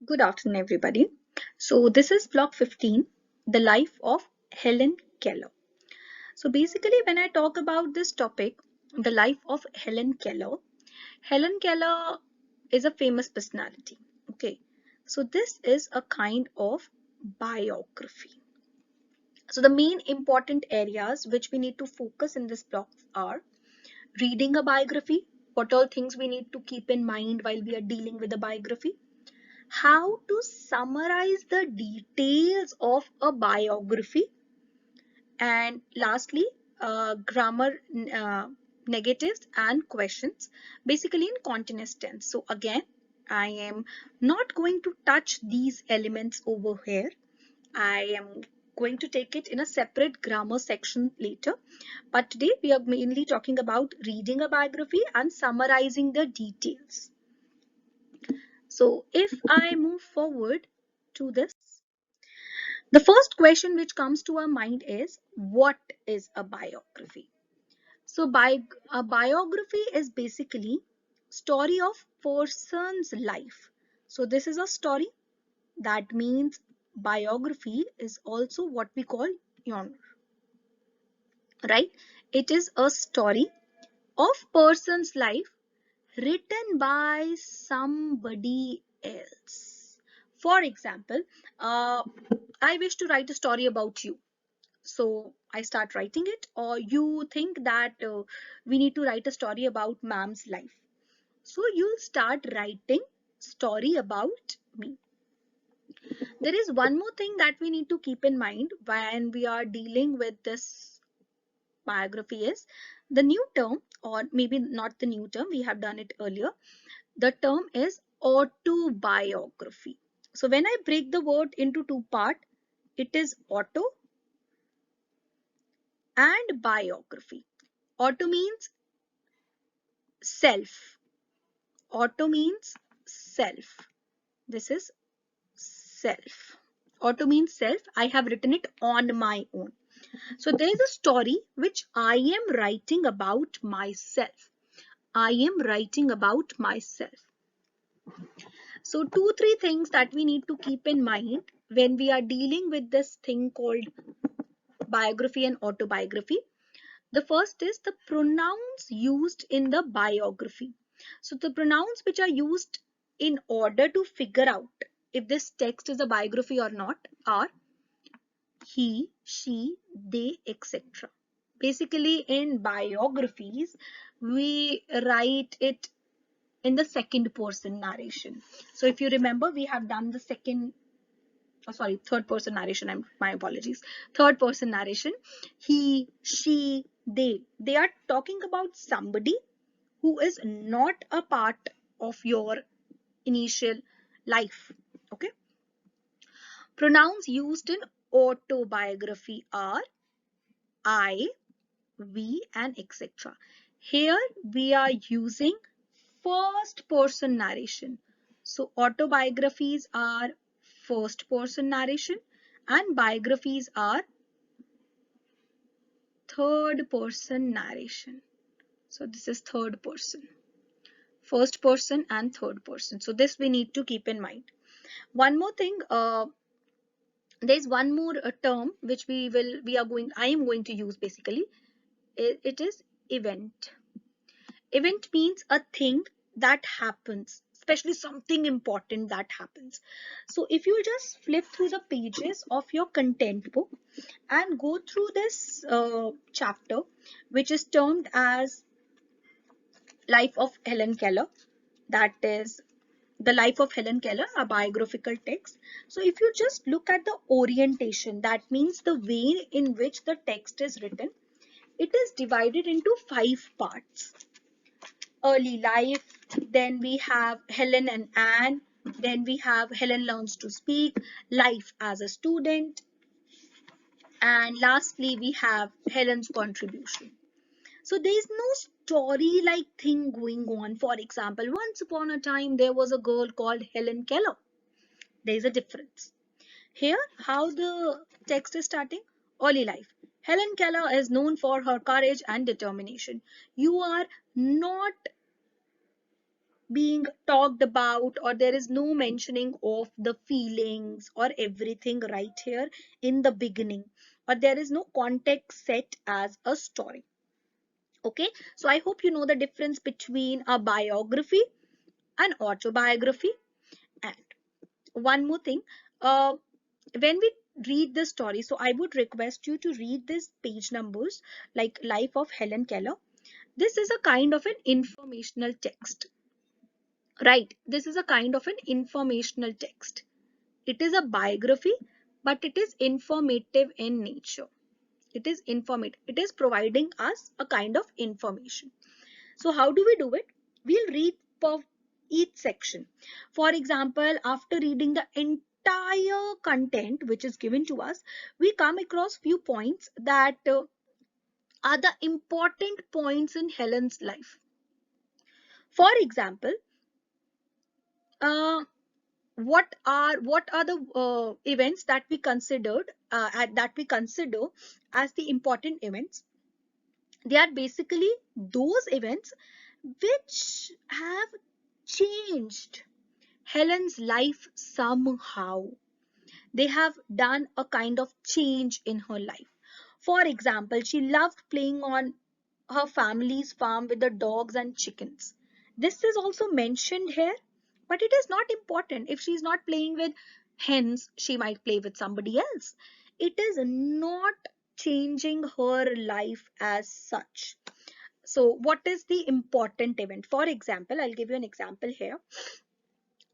Good afternoon, everybody. So, this is block 15, the life of Helen Keller. So, basically, when I talk about this topic, the life of Helen Keller is a famous personality. Okay, so this is a kind of biography. So, the main important areas which we need to focus in this block are reading a biography, what all things we need to keep in mind while we are dealing with a biography, how to summarize the details of a biography, and lastly, grammar negatives and questions, basically in continuous tense. So again, I am not going to touch these elements over here. I am going to take it in a separate grammar section later. But today we are mainly talking about reading a biography and summarizing the details. So if I move forward to this, the first question which comes to our mind is, what is a biography? So a biography is basically story of person's life. So this is a story. That means biography is also what we call genre, right? It is a story of person's life written by somebody else. For example, I wish to write a story about you. So I start writing it, or you think that we need to write a story about ma'am's life. So you'll start writing story about me. There is one more thing that we need to keep in mind when we are dealing with this biography is the new term, or maybe not the new term, we have done it earlier. The term is autobiography. So when I break the word into two parts, it is auto and biography. Auto means self. Auto means self. This is self. Auto means self. I have written it on my own. So there is a story which I am writing about myself. I am writing about myself. So three things that we need to keep in mind when we are dealing with this thing called biography and autobiography. The first is the pronouns used in the biography. So the pronouns which are used in order to figure out if this text is a biography or not are he, she, they, etc. Basically, in biographies, we write it in the second person narration. So if you remember, we have done the third person narration. My apologies. Third person narration. He, she, they are talking about somebody who is not a part of your initial life. Okay. Pronouns used in autobiography are I, we, and etc. Here we are using first person narration. So autobiographies are first person narration and biographies are third person narration. So this is third person, first person and third person. So this we need to keep in mind. One more thing, there's one more term which I am going to use basically. It is event. Event means a thing that happens, especially something important that happens. So if you just flip through the pages of your content book and go through this chapter, which is termed as Life of Helen Keller, that is the Life of Helen Keller, a biographical text. So if you just look at the orientation, that means the way in which the text is written, it is divided into 5 parts. Early life, then we have Helen and Anne, then we have Helen learns to speak, life as a student, and lastly we have Helen's contribution. So there is no story like thing going on. For example, once upon a time there was a girl called Helen Keller. There is a difference. Here, how the text is starting? Early life. Helen Keller is known for her courage and determination. You are not being talked about, or there is no mentioning of the feelings or everything right here in the beginning, or there is no context set as a story. Okay, so I hope you know the difference between a biography and autobiography. And one more thing, uh, when we read the story, so I would request you to read these page numbers, like Life of Helen Keller. This is a kind of an informational text, right? This is a kind of an informational text. It is a biography, but it is informative in nature. It is informative. It is providing us a kind of information. So how do we do it? We'll read per each section. For example, after reading the entire content which is given to us, we come across few points that are the important points in Helen's life. For example, uh, what are the events that we considered that we consider as the important events? They are basically those events which have changed Helen's life somehow. They have done a kind of change in her life. For example, she loved playing on her family's farm with the dogs and chickens. This is also mentioned here, but it is not important. If she's not playing with hens, she might play with somebody else. It is not changing her life as such. So, what is the important event? For example, I'll give you an example here.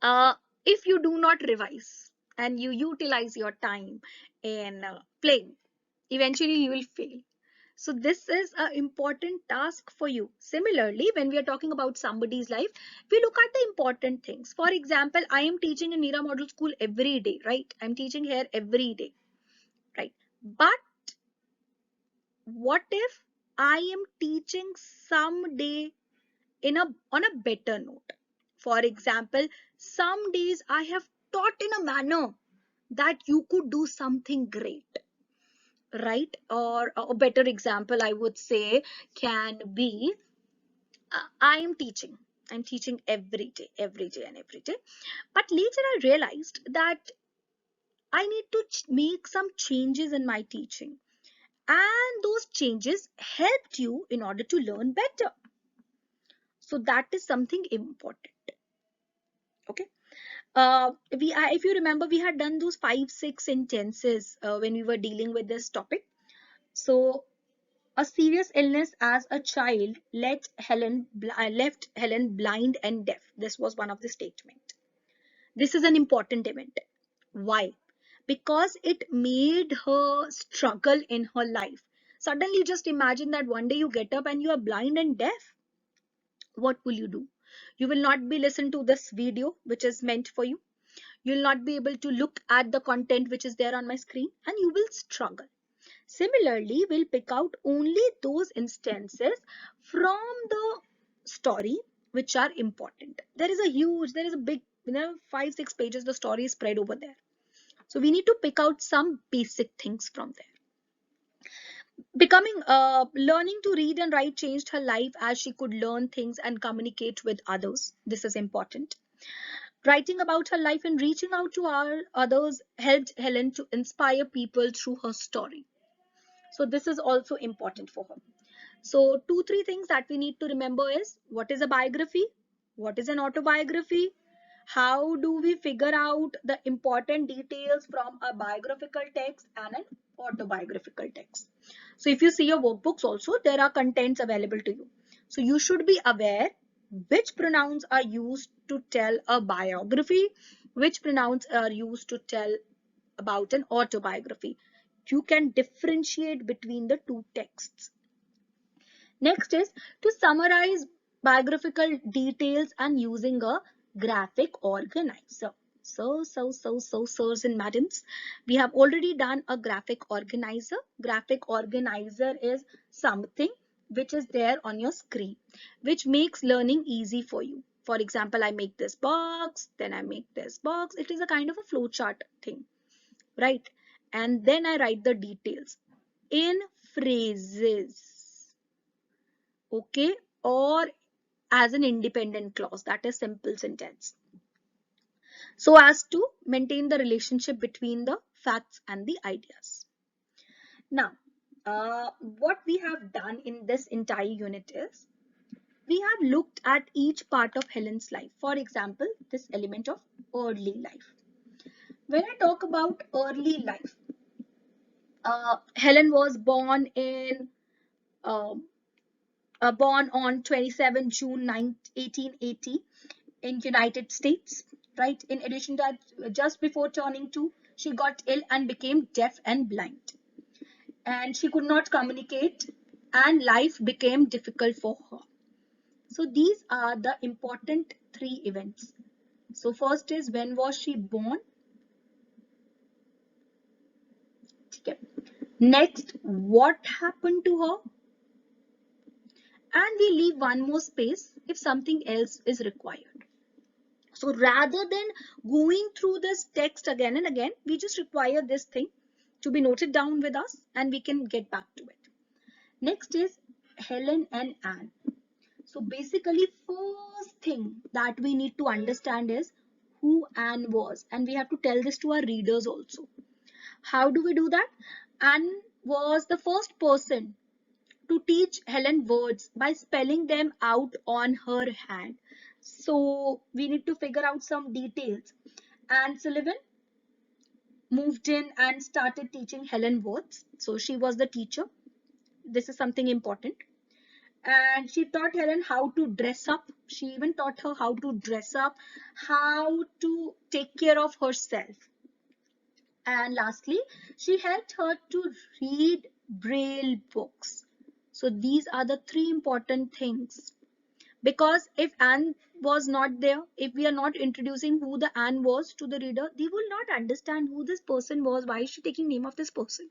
uh, if you do not revise and you utilize your time in playing, eventually you will fail. So this is an important task for you. Similarly, when we are talking about somebody's life, we look at the important things. For example, I am teaching in Mira Model School every day, right? I'm teaching here every day, right? But what if I am teaching someday in a on a better note? For example, some days I have taught in a manner that you could do something great, right? Or a better example I would say can be, I'm teaching every day and every day, but later I realized that I need to make some changes in my teaching, and those changes helped you in order to learn better. So that is something important. Okay. If you remember, we had done those 5 6 sentences when we were dealing with this topic. So a serious illness as a child left Helen blind and deaf. This was one of the statement. This is an important event. Why? Because it made her struggle in her life. Suddenly, just imagine that one day you get up and you are blind and deaf. What will you do? You will not be listening to this video, which is meant for you. You'll not be able to look at the content which is there on my screen, and you will struggle. Similarly, we'll pick out only those instances from the story which are important. There is a big, 5 6 pages, the story is spread over there. So we need to pick out some basic things from there. Learning to read and write changed her life as she could learn things and communicate with others. This is important. Writing about her life and reaching out to others helped Helen to inspire people through her story. So this is also important for her. So 2 3 things that we need to remember is, what is a biography? What is an autobiography? How do we figure out the important details from a biographical text and an autobiographical text? So if you see your workbooks also, there are contents available to you. So you should be aware which pronouns are used to tell a biography, which pronouns are used to tell about an autobiography. You can differentiate between the two texts. Next is to summarize biographical details and using a graphic organizer. So, sirs and madams, we have already done a graphic organizer. Graphic organizer is something which is there on your screen, which makes learning easy for you. For example, I make this box, then I make this box. It is a kind of a flowchart thing, right? And then I write the details in phrases, okay, or as an independent clause, that is simple sentence, so as to maintain the relationship between the facts and the ideas. Now, what we have done in this entire unit is we have looked at each part of Helen's life. For example, this element of early life. When I talk about early life, Helen was uh, born on 27 June 1880 in United States, right? In addition to that, just before turning two, she got ill and became deaf and blind. And she could not communicate, and life became difficult for her. So these are the important three events. So first is, when was she born? Okay. Next, what happened to her? And we leave one more space if something else is required. So rather than going through this text again and again, we just require this thing to be noted down with us and we can get back to it. Next is Helen and Anne. So basically, first thing that we need to understand is who Anne was, and we have to tell this to our readers also. How do we do that? Anne was the first person to teach Helen words by spelling them out on her hand. So we need to figure out some details. Anne Sullivan moved in and started teaching Helen words. So she was the teacher. This is something important. And she taught Helen how to dress up. She even taught her how to dress up, how to take care of herself. And lastly, she helped her to read Braille books. So these are the three important things. Because if Anne was not there, if we are not introducing who the Anne was to the reader, they will not understand who this person was, why is she taking name of this person.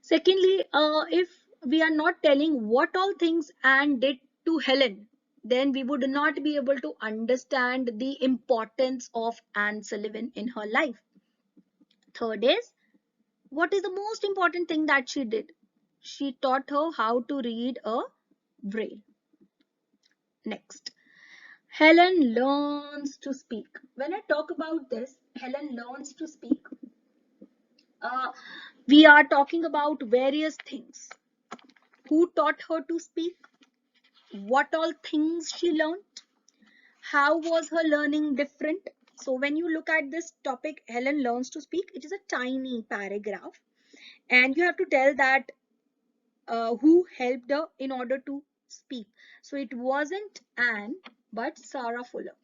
Secondly, if we are not telling what all things Anne did to Helen, then we would not be able to understand the importance of Anne Sullivan in her life. Third is, what is the most important thing that she did? She taught her how to read a braille. Next, Helen learns to speak. When I talk about this, Helen learns to speak. Uh, we are talking about various things. Who taught her to speak? What all things she learned? How was her learning different? So when you look at this topic, Helen learns to speak, it is a tiny paragraph. And you have to tell that who helped her in order to speak. So it wasn't Anne, but Sarah Fuller.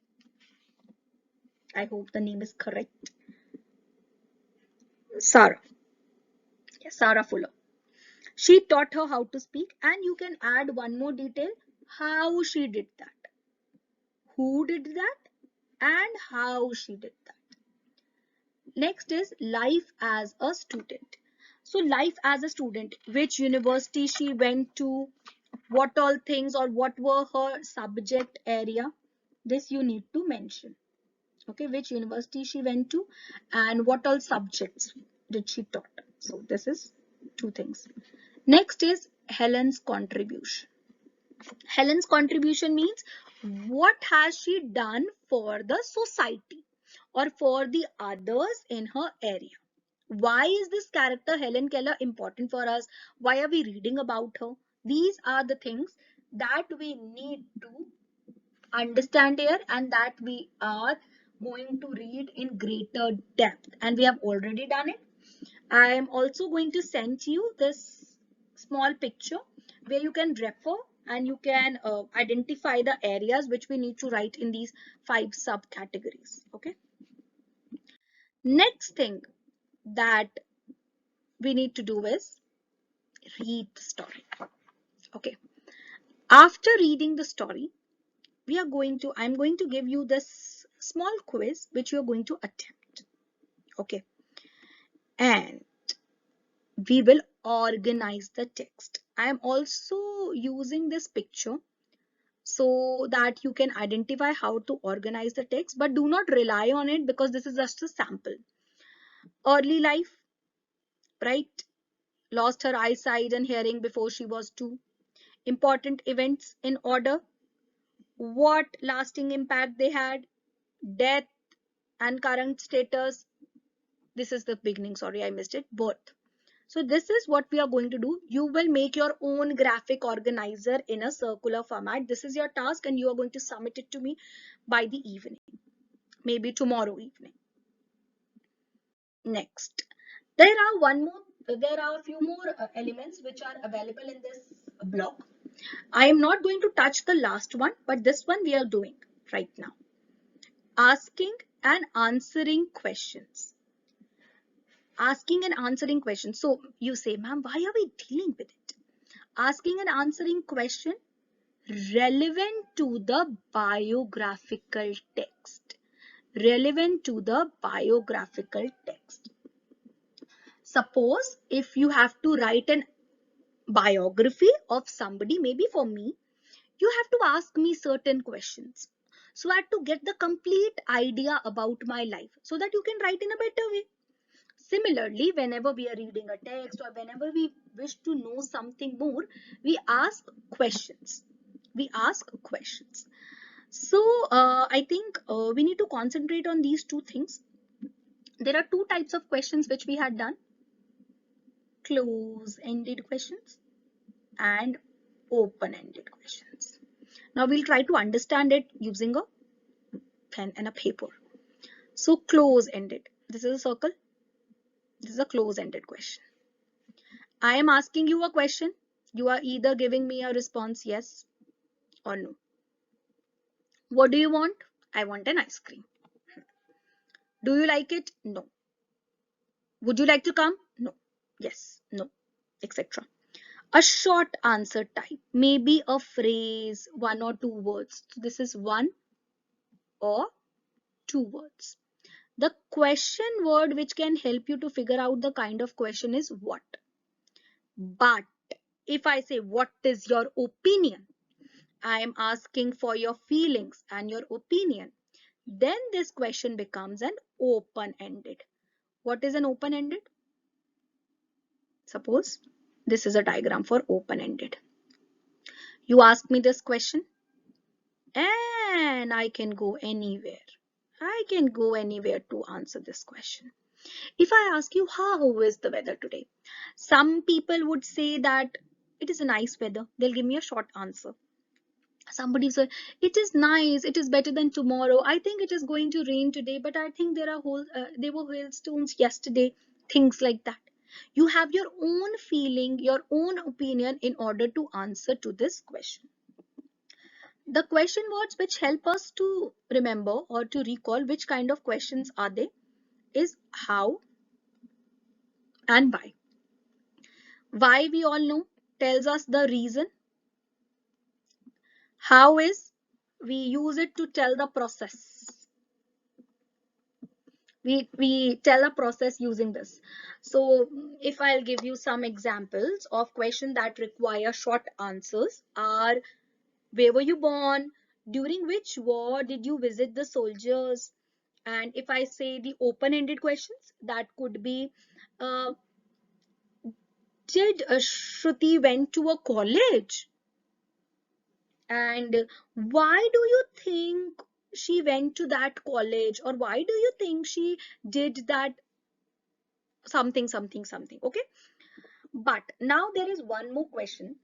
I hope the name is correct. Sarah. Yes, Sarah Fuller. She taught her how to speak, and you can add one more detail, how she did that. Who did that and how she did that. Next is life as a student. So life as a student, which university she went to, what all things or what were her subject area, this you need to mention. Okay, which university she went to and what all subjects did she taught. So this is two things. Next is Helen's contribution. Helen's contribution means what has she done for the society or for the others in her area. Why is this character Helen Keller important for us? Why are we reading about her? These are the things that we need to understand here and that we are going to read in greater depth, and we have already done it. I am also going to send you this small picture where you can refer and you can identify the areas which we need to write in these 5 subcategories. Okay. Next thing that we need to do is read the story. Okay. After reading the story, I'm going to give you this small quiz which you are going to attempt. Okay. And we will organize the text. I am also using this picture so that you can identify how to organize the text, but do not rely on it because this is just a sample. Early life, right? Lost her eyesight and hearing before she was 2. Important events in order. what lasting impact they had, death and current status. This is the beginning, sorry, I missed it. Birth. So this is what we are going to do. You will make your own graphic organizer in a circular format. This is your task and you are going to submit it to me by the evening, maybe tomorrow evening. Next, there are a few more elements which are available in this block. I am not going to touch the last one, but this one we are doing right now. Asking and answering questions. Asking and answering questions. So you say, ma'am, why are we dealing with it? Asking and answering question relevant to the biographical text. Relevant to the biographical text. Suppose if you have to write an biography of somebody, maybe for me, you have to ask me certain questions. So I have to get the complete idea about my life so that you can write in a better way. Similarly, whenever we are reading a text or whenever we wish to know something more, we ask questions. We ask questions. So I think we need to concentrate on these two things. There are two types of questions which we had done. Close-ended questions and open-ended questions. Now we'll try to understand it using a pen and a paper. So close-ended. This is a circle. This is a close-ended question. I am asking you a question. You are either giving me a response yes or no. What do you want? I want an ice cream. Do you like it? No. Would you like to come? No. Yes, no, etc. A short answer type, maybe a phrase, one or two words. So this is one or two words. The question word which can help you to figure out the kind of question is what. But if I say, what is your opinion? I am asking for your feelings and your opinion. Then this question becomes an open-ended. What is an open-ended? Suppose this is a diagram for open-ended. You ask me this question and I can go anywhere. I can go anywhere to answer this question. If I ask you, how is the weather today? Some people would say that it is a nice weather. They'll give me a short answer. Somebody said, it is nice, it is better than tomorrow. I think it is going to rain today, but I think there were hailstones yesterday. Things like that. You have your own feeling, your own opinion in order to answer to this question. The question words which help us to remember or to recall which kind of questions are they is how and why. Why we all know tells us the reason. How is we use it to tell the process. We tell a process using this. So if I'll give you some examples of questions that require short answers are, where were you born? During which war did you visit the soldiers? And if I say the open-ended questions, that could be, uh, did Shruti went to a college? And why do you think she went to that college? Or why do you think she did that something, something, something? Okay. But now there is one more question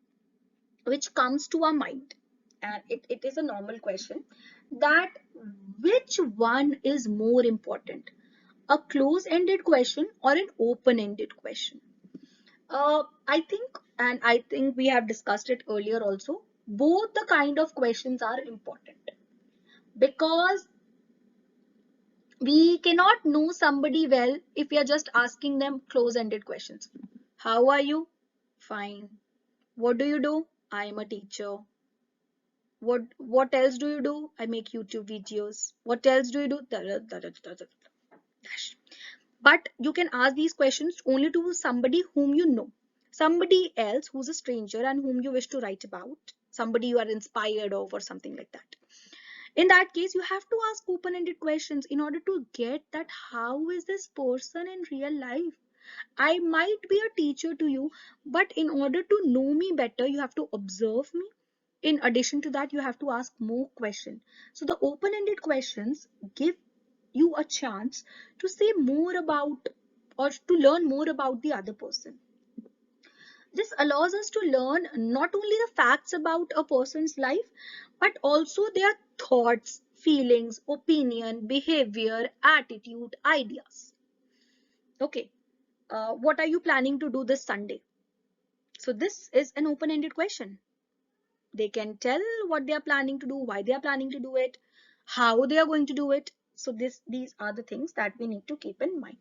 which comes to our mind. And it is a normal question, that which one is more important? A close-ended question or an open-ended question? I think we have discussed it earlier also. Both the kind of questions are important because we cannot know somebody well if we are just asking them close-ended questions. How are you? Fine. What do you do? I am a teacher. What else do you do? I make YouTube videos. What else do you do? Dash. But you can ask these questions only to somebody whom you know. Somebody else who's a stranger and whom you wish to write about. Somebody you are inspired of or something like that. In that case, you have to ask open-ended questions in order to get that how is this person in real life? I might be a teacher to you, but in order to know me better, you have to observe me. In addition to that, you have to ask more questions. So the open-ended questions give you a chance to say more about or to learn more about the other person. This allows us to learn not only the facts about a person's life, but also their thoughts, feelings, opinion, behavior, attitude, ideas. Okay, what are you planning to do this Sunday? So this is an open-ended question. They can tell what they are planning to do, why they are planning to do it, how they are going to do it. So these are the things that we need to keep in mind.